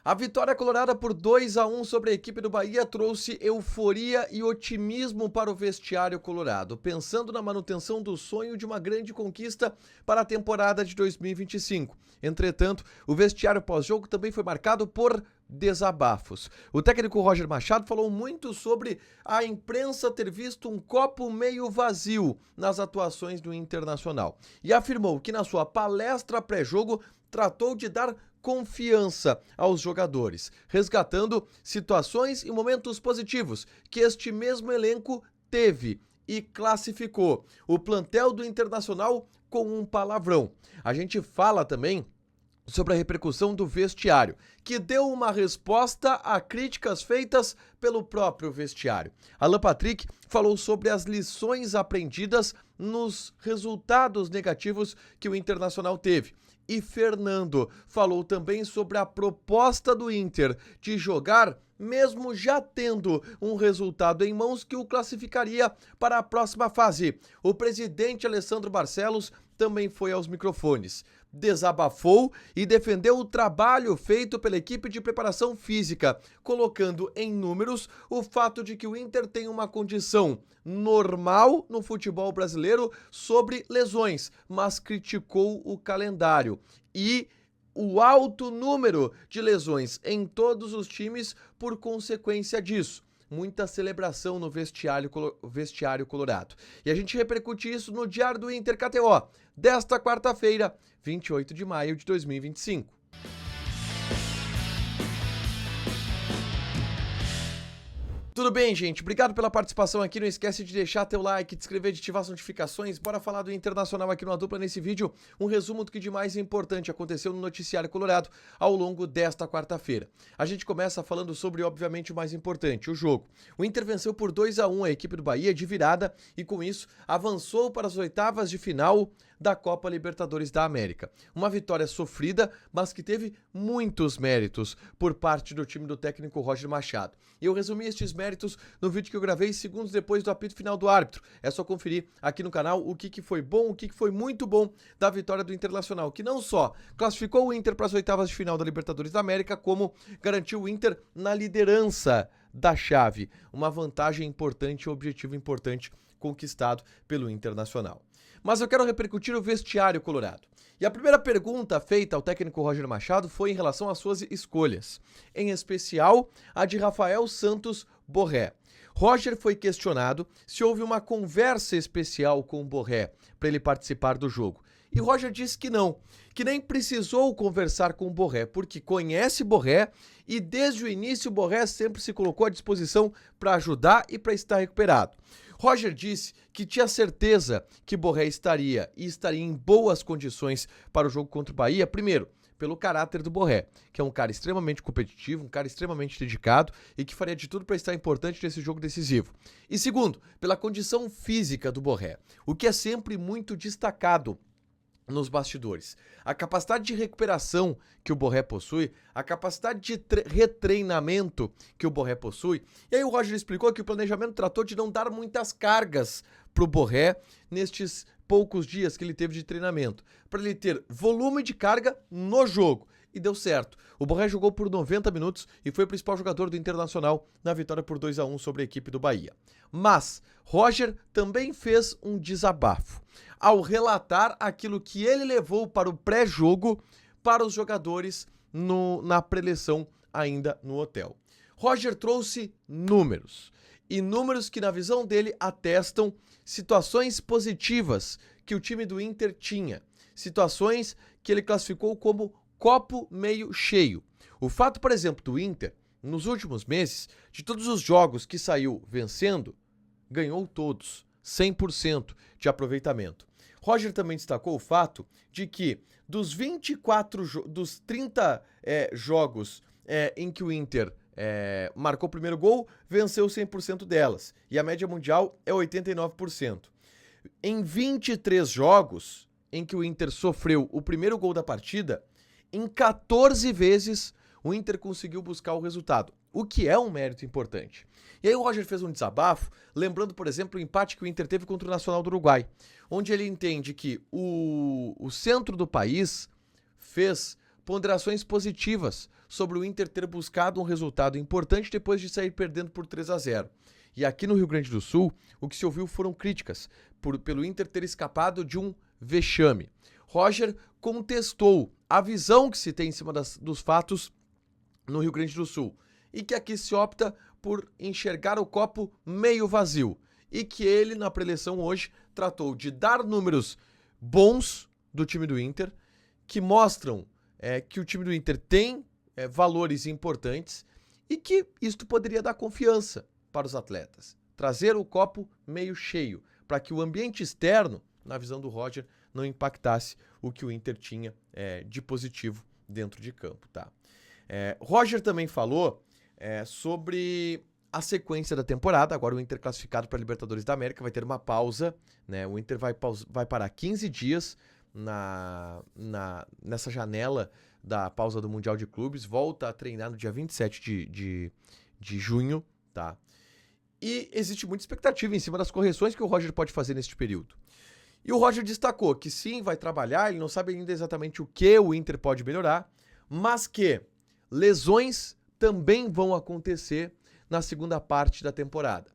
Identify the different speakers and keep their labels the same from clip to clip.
Speaker 1: A vitória colorada por 2-1 sobre a equipe do Bahia trouxe euforia e otimismo para o vestiário colorado, pensando na manutenção do sonho de uma grande conquista para a temporada de 2025. Entretanto, o vestiário pós-jogo também foi marcado por desabafos. O técnico Roger Machado falou muito sobre a imprensa ter visto um copo meio vazio nas atuações do Internacional e afirmou que na sua palestra pré-jogo tratou de dar confiança aos jogadores, resgatando situações e momentos positivos que este mesmo elenco teve e classificou o plantel do Internacional com um palavrão. A gente fala também sobre a repercussão do vestiário, que deu uma resposta a críticas feitas pelo próprio vestiário. Alan Patrick falou sobre as lições aprendidas nos resultados negativos que o Internacional teve. E Fernando falou também sobre a proposta do Inter de jogar mesmo já tendo um resultado em mãos que o classificaria para a próxima fase. O presidente Alessandro Barcelos também foi aos microfones, desabafou e defendeu o trabalho feito pela equipe de preparação física, colocando em números o fato de que o Inter tem uma condição normal no futebol brasileiro sobre lesões, mas criticou o calendário e o alto número de lesões em todos os times por consequência disso. Muita celebração no vestiário colorado. E a gente repercute isso no Diário do Inter KTO, desta quarta-feira, 28 de maio de 2025. Tudo bem, gente? Obrigado pela participação aqui. Não esquece de deixar teu like, de inscrever, de ativar as notificações. Bora falar do Internacional aqui no A Dupla nesse vídeo. Um resumo do que de mais importante aconteceu no noticiário colorado ao longo desta quarta-feira. A gente começa falando sobre, obviamente, o mais importante, o jogo. O Inter venceu por 2-1 a equipe do Bahia de virada e, com isso, avançou para as oitavas de final da Copa Libertadores da América. Uma vitória sofrida, mas que teve muitos méritos por parte do time do técnico Roger Machado. E eu resumi estes méritos no vídeo que eu gravei segundos depois do apito final do árbitro. É só conferir aqui no canal o que foi bom, o que foi muito bom da vitória do Internacional, que não só classificou o Inter para as oitavas de final da Libertadores da América, como garantiu o Inter na liderança da chave. Uma vantagem importante, um objetivo importante conquistado pelo Internacional. Mas eu quero repercutir o vestiário colorado. E a primeira pergunta feita ao técnico Roger Machado foi em relação às suas escolhas, em especial a de Rafael Santos Borré. Roger foi questionado se houve uma conversa especial com o Borré para ele participar do jogo. E Roger disse que não, que nem precisou conversar com o Borré, porque conhece Borré e desde o início o Borré sempre se colocou à disposição para ajudar e para estar recuperado. Roger disse que tinha certeza que Borré estaria em boas condições para o jogo contra o Bahia, primeiro, pelo caráter do Borré, que é um cara extremamente competitivo, um cara extremamente dedicado e que faria de tudo para estar importante nesse jogo decisivo. E segundo, pela condição física do Borré, o que é sempre muito destacado nos bastidores. A capacidade de recuperação que o Borré possui, a capacidade de retreinamento que o Borré possui. E aí o Roger explicou que o planejamento tratou de não dar muitas cargas para o Borré nestes poucos dias que ele teve de treinamento, para ele ter volume de carga no jogo. E deu certo. O Borré jogou por 90 minutos e foi o principal jogador do Internacional na vitória por 2-1 sobre a equipe do Bahia. Mas Roger também fez um desabafo ao relatar aquilo que ele levou para o pré-jogo para os jogadores na preleção ainda no hotel. Roger trouxe números, e números que na visão dele atestam situações positivas que o time do Inter tinha, situações que ele classificou como copo meio cheio. O fato, por exemplo, do Inter, nos últimos meses, de todos os jogos que saiu vencendo, ganhou todos, 100% de aproveitamento. Roger também destacou o fato de que dos 30 jogos em que o Inter marcou o primeiro gol, venceu 100% delas. E a média mundial é 89%. Em 23 jogos em que o Inter sofreu o primeiro gol da partida, em 14 vezes o Inter conseguiu buscar o resultado, o que é um mérito importante. E aí o Roger fez um desabafo, lembrando, por exemplo, o empate que o Inter teve contra o Nacional do Uruguai, onde ele entende que o centro do país fez ponderações positivas sobre o Inter ter buscado um resultado importante depois de sair perdendo por 3-0. E aqui no Rio Grande do Sul, o que se ouviu foram críticas pelo Inter ter escapado de um vexame. Roger contestou a visão que se tem em cima dos fatos no Rio Grande do Sul e que aqui se opta por enxergar o copo meio vazio e que ele, na preleção hoje, tratou de dar números bons do time do Inter, que mostram que o time do Inter tem valores importantes e que isto poderia dar confiança para os atletas. Trazer o copo meio cheio, para que o ambiente externo, na visão do Roger, não impactasse o que o Inter tinha de positivo dentro de campo. Tá? Roger também falou sobre a sequência da temporada. Agora o Inter classificado para a Libertadores da América vai ter uma pausa, né? O Inter vai parar 15 dias nessa janela da pausa do Mundial de Clubes, volta a treinar no dia 27 de junho, tá? E existe muita expectativa em cima das correções que o Roger pode fazer neste período. E o Roger destacou que sim, vai trabalhar, ele não sabe ainda exatamente o que o Inter pode melhorar, mas que lesões também vão acontecer na segunda parte da temporada.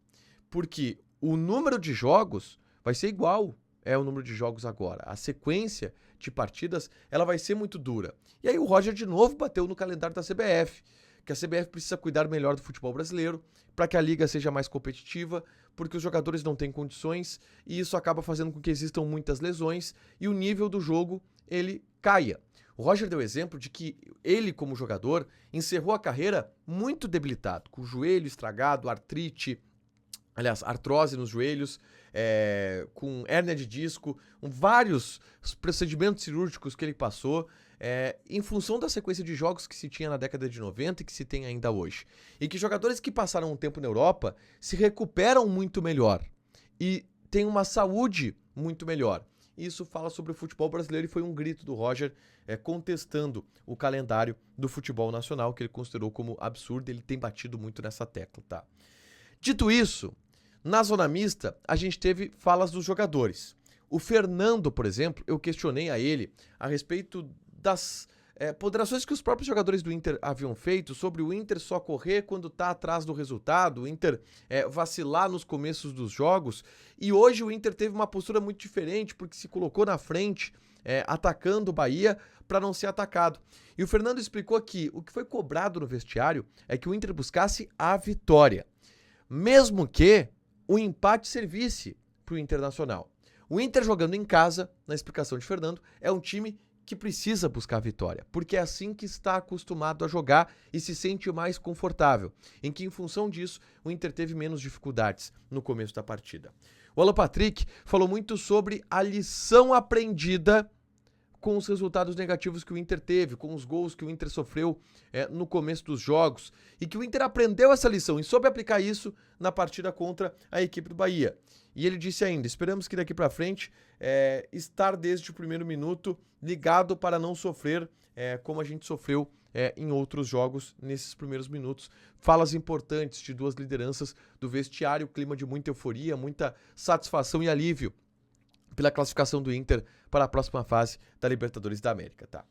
Speaker 1: Porque o número de jogos vai ser igual ao número de jogos agora. A sequência de partidas, ela vai ser muito dura. E aí o Roger de novo bateu no calendário da CBF, que a CBF precisa cuidar melhor do futebol brasileiro, para que a liga seja mais competitiva, porque os jogadores não têm condições e isso acaba fazendo com que existam muitas lesões e o nível do jogo ele caia. O Roger deu exemplo de que ele, como jogador, encerrou a carreira muito debilitado, com o joelho estragado, artrose nos joelhos, com hérnia de disco, vários procedimentos cirúrgicos que ele passou, em função da sequência de jogos que se tinha na década de 90 e que se tem ainda hoje. E que jogadores que passaram um tempo na Europa se recuperam muito melhor e têm uma saúde muito melhor. Isso fala sobre o futebol brasileiro e foi um grito do Roger contestando o calendário do futebol nacional, que ele considerou como absurdo. Ele tem batido muito nessa tecla, tá? Dito isso, na zona mista, a gente teve falas dos jogadores. O Fernando, por exemplo, eu questionei a ele a respeito das ponderações que os próprios jogadores do Inter haviam feito sobre o Inter só correr quando está atrás do resultado, o Inter vacilar nos começos dos jogos. E hoje o Inter teve uma postura muito diferente, porque se colocou na frente, atacando o Bahia para não ser atacado. E o Fernando explicou que o que foi cobrado no vestiário é que o Inter buscasse a vitória, mesmo que o empate servisse para o Internacional. O Inter jogando em casa, na explicação de Fernando, é um time que precisa buscar a vitória, porque é assim que está acostumado a jogar e se sente mais confortável, em que, em função disso, o Inter teve menos dificuldades no começo da partida. O Alan Patrick falou muito sobre a lição aprendida com os resultados negativos que o Inter teve, com os gols que o Inter sofreu no começo dos jogos, e que o Inter aprendeu essa lição e soube aplicar isso na partida contra a equipe do Bahia. E ele disse ainda, esperamos que daqui para frente estar desde o primeiro minuto ligado para não sofrer como a gente sofreu em outros jogos nesses primeiros minutos. Falas importantes de duas lideranças do vestiário, clima de muita euforia, muita satisfação e alívio pela classificação do Inter para a próxima fase da Libertadores da América, tá?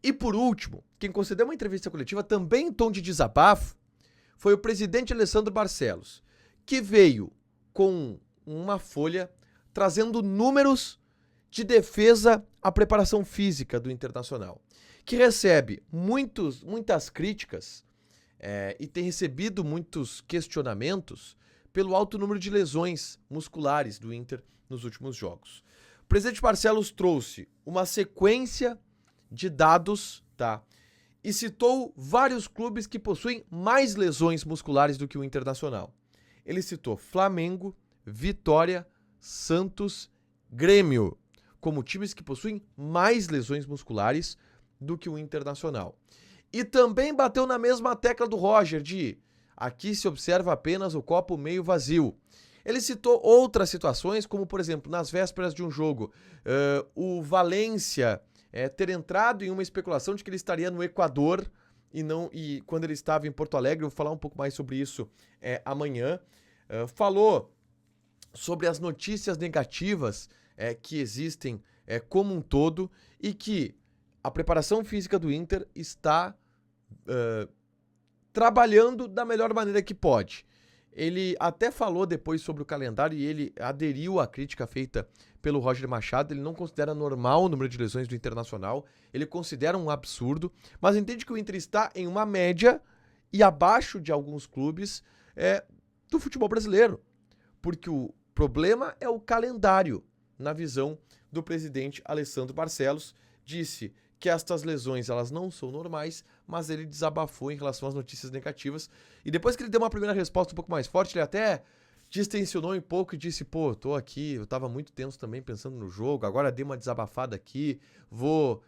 Speaker 1: E por último, quem concedeu uma entrevista coletiva também em tom de desabafo foi o presidente Alessandro Barcelos, que veio com uma folha trazendo números de defesa à preparação física do Internacional, que recebe muitas críticas e tem recebido muitos questionamentos pelo alto número de lesões musculares do Inter nos últimos jogos. O presidente Barcelos trouxe uma sequência de dados, tá? E citou vários clubes que possuem mais lesões musculares do que o Internacional. Ele citou Flamengo, Vitória, Santos, Grêmio, como times que possuem mais lesões musculares do que o Internacional. E também bateu na mesma tecla do Roger de aqui se observa apenas o copo meio vazio. Ele citou outras situações, como por exemplo, nas vésperas de um jogo, o Valência ter entrado em uma especulação de que ele estaria no Equador e quando ele estava em Porto Alegre. Eu vou falar um pouco mais sobre isso amanhã. Falou sobre as notícias negativas que existem como um todo e que a preparação física do Inter está trabalhando da melhor maneira que pode. Ele até falou depois sobre o calendário e ele aderiu à crítica feita pelo Roger Machado. Ele não considera normal o número de lesões do Internacional, ele considera um absurdo, mas entende que o Inter está em uma média e abaixo de alguns clubes do futebol brasileiro, porque o problema é o calendário, na visão do presidente Alessandro Barcelos. Disse que estas lesões elas não são normais, mas ele desabafou em relação às notícias negativas. E depois que ele deu uma primeira resposta um pouco mais forte, ele até distensionou um pouco e disse, pô, tô aqui, eu tava muito tenso também pensando no jogo, agora dei uma desabafada aqui,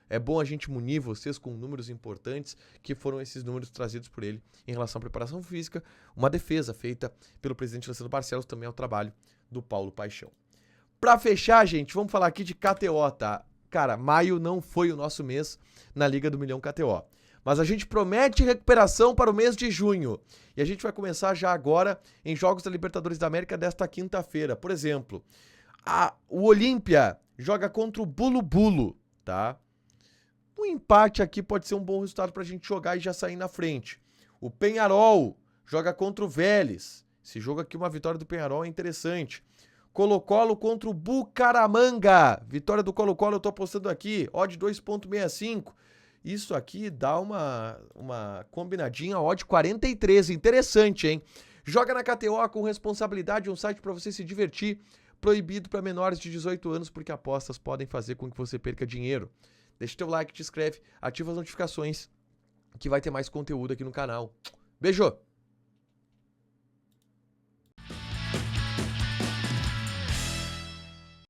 Speaker 1: é bom a gente munir vocês com números importantes, que foram esses números trazidos por ele em relação à preparação física, uma defesa feita pelo presidente Alessandro Barcelos, também ao trabalho do Paulo Paixão. Pra fechar, gente, vamos falar aqui de KTO, tá? Cara, maio não foi o nosso mês na Liga do Milhão KTO. Mas a gente promete recuperação para o mês de junho. E a gente vai começar já agora em Jogos da Libertadores da América desta quinta-feira. Por exemplo, o Olímpia joga contra o Bulu Bulu, tá? Um empate aqui pode ser um bom resultado para a gente jogar e já sair na frente. O Peñarol joga contra o Vélez. Esse jogo aqui, uma vitória do Peñarol é interessante. Colo-Colo contra o Bucaramanga. Vitória do Colo-Colo, eu tô apostando aqui. Odd 2.65. Isso aqui dá uma combinadinha, odd 43. Interessante, hein? Joga na KTO com responsabilidade, um site para você se divertir. Proibido para menores de 18 anos, porque apostas podem fazer com que você perca dinheiro. Deixa teu like, te inscreve, ativa as notificações, que vai ter mais conteúdo aqui no canal. Beijo!